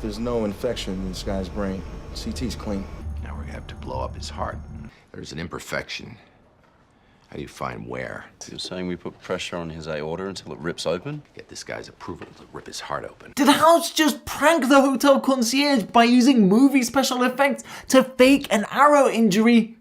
There's no infection in this guy's brain. CT's clean. Now we're gonna have to blow up his heart. There's an imperfection. How do you find where? You're saying we put pressure on his aorta until it rips open? Get this guy's approval to rip his heart open. Did House just prank the hotel concierge by using movie special effects to fake an arrow injury?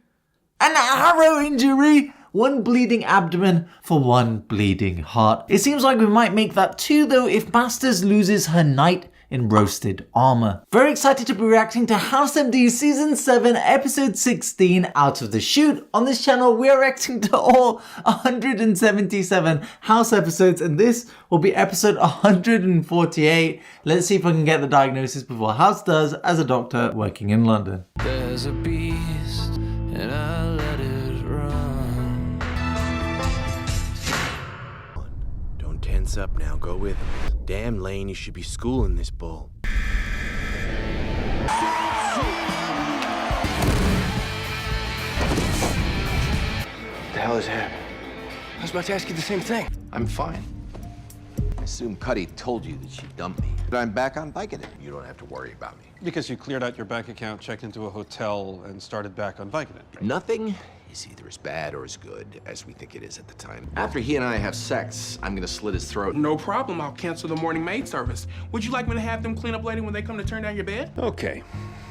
An arrow injury? One bleeding abdomen for one bleeding heart. It seems like we might make that too though if Masters loses her knight in roasted armor. Very excited to be reacting to House MD Season 7 Episode 16 Out of the Chute. On this channel we are reacting to all 177 House episodes and this will be episode 148. Let's see if I can get the diagnosis before House does as a doctor working in London. There's a beast and I let it run. Don't tense up now, go with him. Damn, Lane, you should be schooling this bull. What the hell is happening? I was about to ask you the same thing. I'm fine. I assume Cuddy told you that she dumped me. But I'm back on Vicodin. You don't have to worry about me. Because you cleared out your bank account, checked into a hotel, and started back on Vicodin. Nothing is either as bad or as good as we think it is at the time. After he and I have sex, I'm gonna slit his throat. No problem, I'll cancel the morning maid service. Would you like me to have them clean up later when they come to turn down your bed? Okay,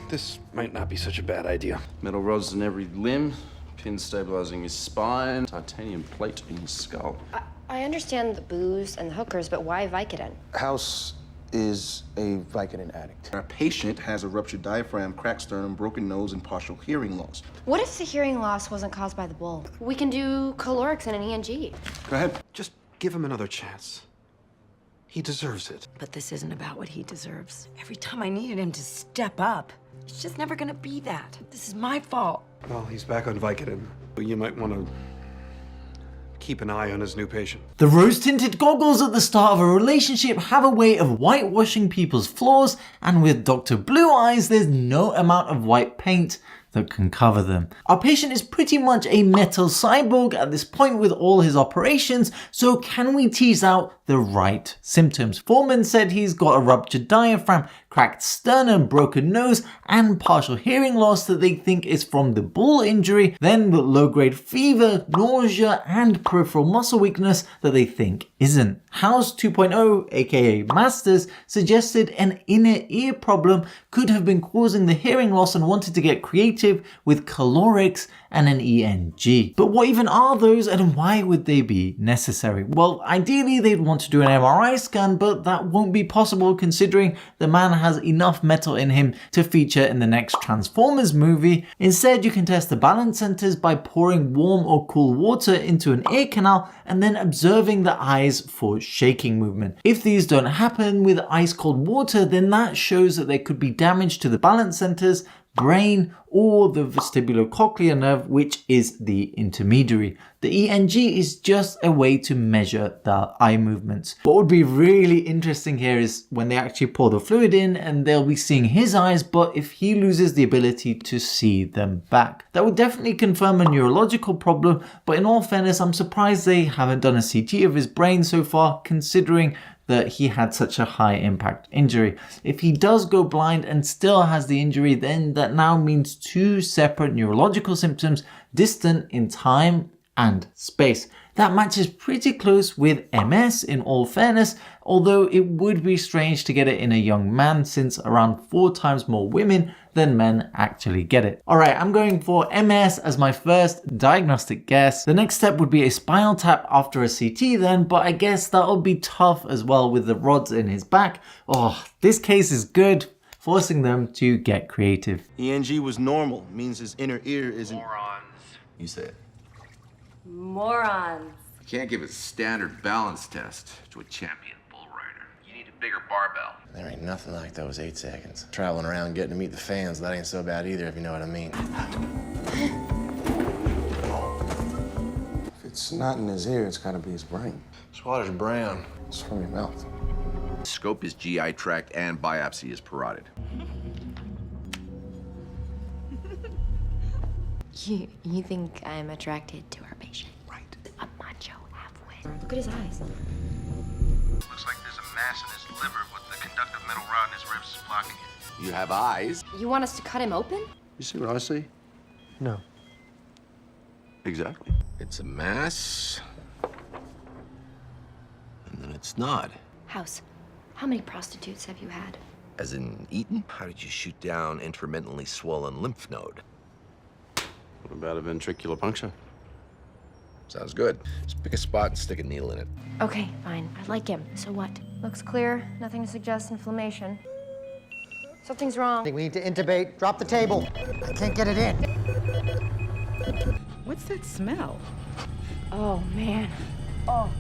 this might not be such a bad idea. Metal rods in every limb, pin stabilizing his spine, titanium plate in his skull. I understand the booze and the hookers, but why Vicodin? House is a Vicodin addict. Our patient has a ruptured diaphragm, cracked sternum, broken nose, and partial hearing loss. What if the hearing loss wasn't caused by the bull? We can do Caloric and an ENG. Go ahead. Just give him another chance. He deserves it. But this isn't about what he deserves. Every time I needed him to step up, it's just never gonna be that. This is my fault. Well, he's back on Vicodin. You might want to keep an eye on his new patient. The rose-tinted goggles at the start of a relationship have a way of whitewashing people's flaws, and with Dr. Blue Eyes, there's no amount of white paint that can cover them. Our patient is pretty much a metal cyborg at this point with all his operations, so can we tease out the right symptoms? Foreman said he's got a ruptured diaphragm, cracked sternum, broken nose, and partial hearing loss that they think is from the bull injury, then with low-grade fever, nausea, and peripheral muscle weakness that they think isn't. House 2.0, aka Masters, suggested an inner ear problem could have been causing the hearing loss and wanted to get creative with calorics and an ENG. But what even are those and why would they be necessary? Well, ideally they'd want to do an MRI scan, but that won't be possible considering the man has enough metal in him to feature in the next Transformers movie. Instead, you can test the balance centers by pouring warm or cool water into an ear canal and then observing the eyes for shaking movement. If these don't happen with ice cold water, then that shows that there could be damage to the balance centers, brain, or the vestibulocochlear nerve, which is the intermediary. The ENG is just a way to measure the eye movements. What would be really interesting here is when they actually pour the fluid in and they'll be seeing his eyes, but if he loses the ability to see them back. That would definitely confirm a neurological problem, but in all fairness, I'm surprised they haven't done a CT of his brain so far, considering that he had such a high impact injury. If he does go blind and still has the injury, then that now means two separate neurological symptoms distant in time and space. That matches pretty close with MS in all fairness, although it would be strange to get it in a young man since around 4 times more women than men actually get it. Alright, I'm going for MS as my first diagnostic guess. The next step would be a spinal tap after a CT then, but I guess that'll be tough as well with the rods in his back. Oh, this case is good, forcing them to get creative. ENG was normal, means his inner ear isn't... Morons. You say it. Morons. You can't give a standard balance test to a champion bull rider. You need a bigger barbell. There ain't nothing like those 8 seconds. Traveling around getting to meet the fans, that ain't so bad either, if you know what I mean. If it's not in his ear, it's gotta be his brain. Swatter's brown. It's from your mouth. Scope is GI tract and biopsy is parotid. You think I'm attracted to our patient? Right. A macho halfway. Look at his eyes. Looks like there's a mass in his liver, but the conductive metal rod in his ribs is blocking it. You have eyes. You want us to cut him open? You see what I see? No. Exactly. It's a mass. And then it's not. House, how many prostitutes have you had? As in eaten? How did you shoot down intermittently swollen lymph node? What about a ventricular puncture? Sounds good. Just pick a spot and stick a needle in it. Okay, fine. I like him. So what? Looks clear. Nothing to suggest inflammation. Something's wrong. I think we need to intubate. Drop the table. I can't get it in. What's that smell? Oh, man. Oh,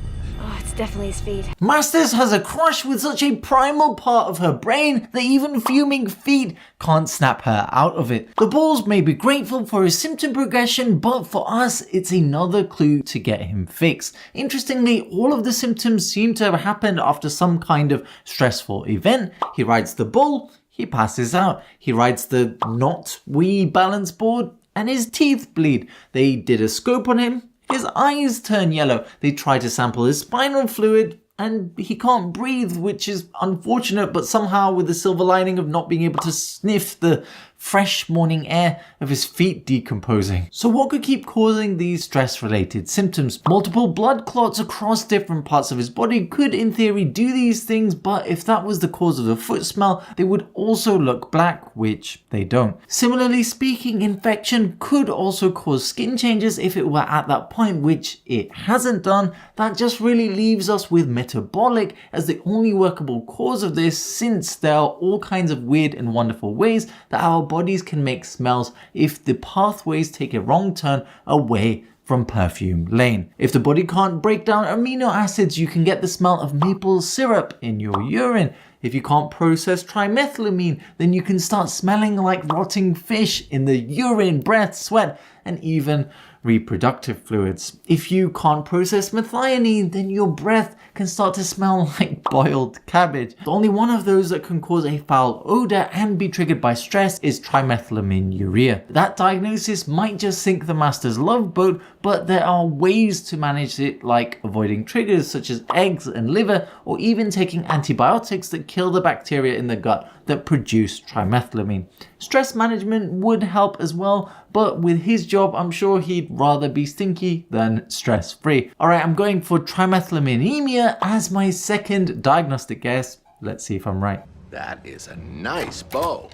it's definitely his feet. Masters has a crush with such a primal part of her brain that even fuming feet can't snap her out of it. The balls may be grateful for his symptom progression, but for us, it's another clue to get him fixed. Interestingly, all of the symptoms seem to have happened after some kind of stressful event. He rides the bull, he passes out. He rides the not Wii balance board, and his teeth bleed. They did a scope on him. His eyes turn yellow. They try to sample his spinal fluid and he can't breathe, which is unfortunate, but somehow with the silver lining of not being able to sniff the fresh morning air of his feet decomposing. So what could keep causing these stress-related symptoms? Multiple blood clots across different parts of his body could in theory do these things, but if that was the cause of the foot smell, they would also look black, which they don't. Similarly speaking, infection could also cause skin changes if it were at that point, which it hasn't done. That just really leaves us with metabolic as the only workable cause of this, since there are all kinds of weird and wonderful ways that our bodies can make smells if the pathways take a wrong turn away from perfume lane. If the body can't break down amino acids, you can get the smell of maple syrup in your urine. If you can't process trimethylamine, then you can start smelling like rotting fish in the urine, breath, sweat, and even reproductive fluids. If you can't process methionine, then your breath can start to smell like boiled cabbage. The only one of those that can cause a foul odor and be triggered by stress is trimethylamine-urea. That diagnosis might just sink the master's love boat, but there are ways to manage it, like avoiding triggers such as eggs and liver, or even taking antibiotics that kill the bacteria in the gut that produce trimethylamine. Stress management would help as well, but with his job, I'm sure he'd rather be stinky than stress-free. Alright, I'm going for trimethylaminemia as my second diagnostic guess. Let's see if I'm right. That is a nice bow.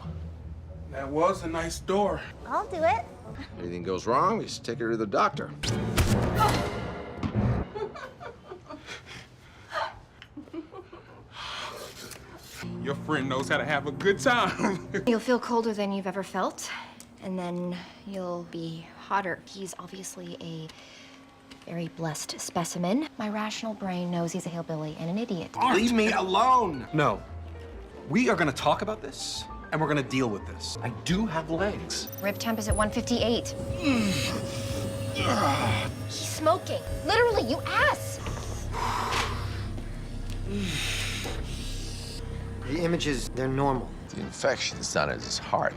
That was a nice door. I'll do it. Anything goes wrong, we just take her to the doctor. Your friend knows how to have a good time. You'll feel colder than you've ever felt, and then you'll be hotter. He's obviously a very blessed specimen. My rational brain knows he's a hillbilly and an idiot. Leave me alone! No. We are gonna talk about this, and we're gonna deal with this. I do have legs. Rib temp is at 158. He's smoking. Literally, you ass! The images, they're normal. The infection's not in his heart.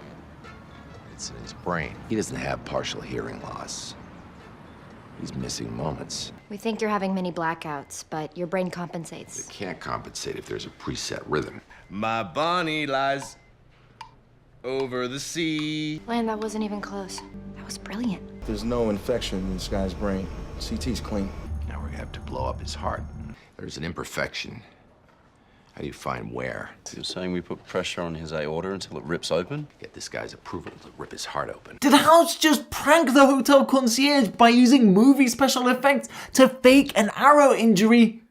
It's in his brain. He doesn't have partial hearing loss. He's missing moments. We think you're having many blackouts, but your brain compensates. It can't compensate if there's a preset rhythm. My Bonnie lies over the sea. Land, that wasn't even close. That was brilliant. There's no infection in this guy's brain. CT's clean. Now we're gonna have to blow up his heart. There's an imperfection. How do you find where? You're saying we put pressure on his aorta until it rips open? Get this guy's approval to rip his heart open. Did House just prank the hotel concierge by using movie special effects to fake an arrow injury?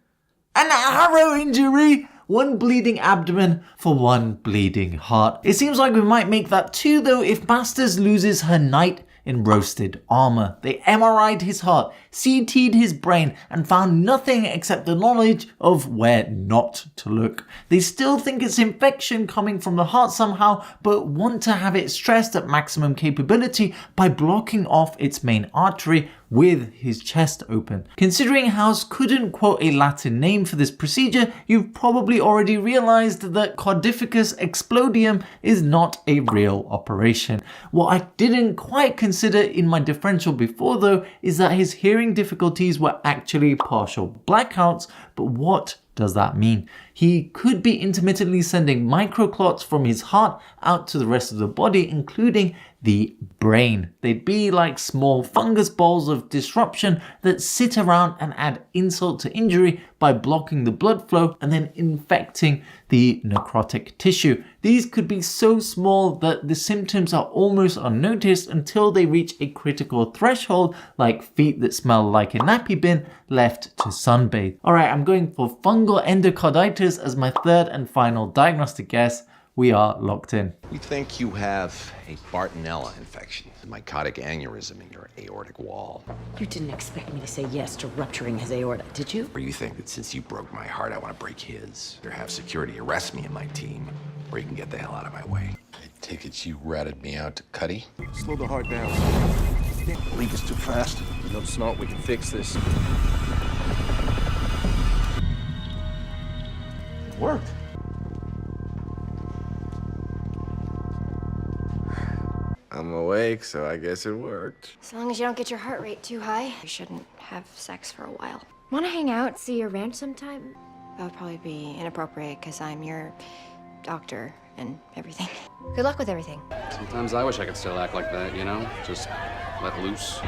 An arrow injury? One bleeding abdomen for one bleeding heart. It seems like we might make that two though if Masters loses her knight in roasted armor. They MRI'd his heart, CT'd his brain, and found nothing except the knowledge of where not to look. They still think it's infection coming from the heart somehow, but want to have it stressed at maximum capability by blocking off its main artery with his chest open. Considering House couldn't quote a Latin name for this procedure, you've probably already realized that codificus explodium is not a real operation. What I didn't quite consider in my differential before though is that his hearing difficulties were actually partial blackouts, but what does that mean? He could be intermittently sending microclots from his heart out to the rest of the body, including the brain. They'd be like small fungus balls of disruption that sit around and add insult to injury by blocking the blood flow and then infecting the necrotic tissue. These could be so small that the symptoms are almost unnoticed until they reach a critical threshold, like feet that smell like a nappy bin left to sunbathe. Alright, I'm going for fungal endocarditis as my third and final diagnostic guess. We are locked in. We think you have a Bartonella infection, a mycotic aneurysm in your aortic wall. You didn't expect me to say yes to rupturing his aorta, did you? Or you think that since you broke my heart, I want to break his? Or have security arrest me and my team, or you can get the hell out of my way. I take it you ratted me out to Cuddy? Slow the heart down. Leak is too fast. No, Snort, we can fix this. It worked. I'm awake, so I guess it worked. As long as you don't get your heart rate too high, you shouldn't have sex for a while. Want to hang out, see your ranch sometime? That would probably be inappropriate because I'm your doctor and everything. Good luck with everything. Sometimes I wish I could still act like that, you know? Just let loose.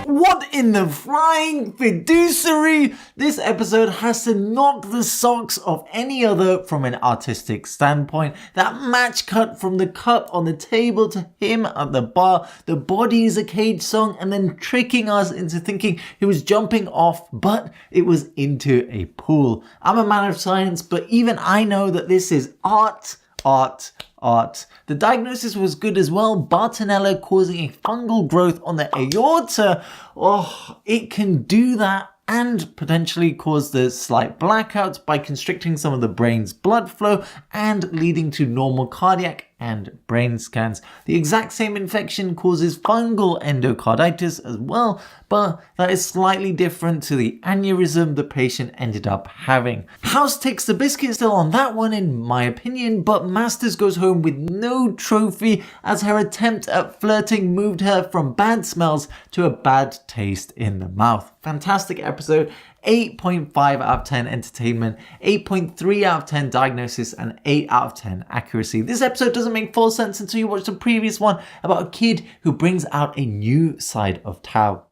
What in the flying fiduciary? This episode has to knock the socks off any other from an artistic standpoint. That match cut from the cut on the table to him at the bar, the Body is a Cage song, and then tricking us into thinking he was jumping off, but it was into a pool. I'm a man of science, but even I know that this is art. The diagnosis was good as well. Bartonella causing a fungal growth on the aorta. Oh, it can do that and potentially cause the slight blackouts by constricting some of the brain's blood flow and leading to normal cardiac and brain scans. The exact same infection causes fungal endocarditis as well, but that is slightly different to the aneurysm the patient ended up having. House takes the biscuit still on that one in my opinion, but Masters goes home with no trophy as her attempt at flirting moved her from bad smells to a bad taste in the mouth. Fantastic episode. 8.5 out of 10 entertainment, 8.3 out of 10 diagnosis, and 8 out of 10 accuracy. This episode doesn't make full sense until you watch the previous one about a kid who brings out a new side of Tao.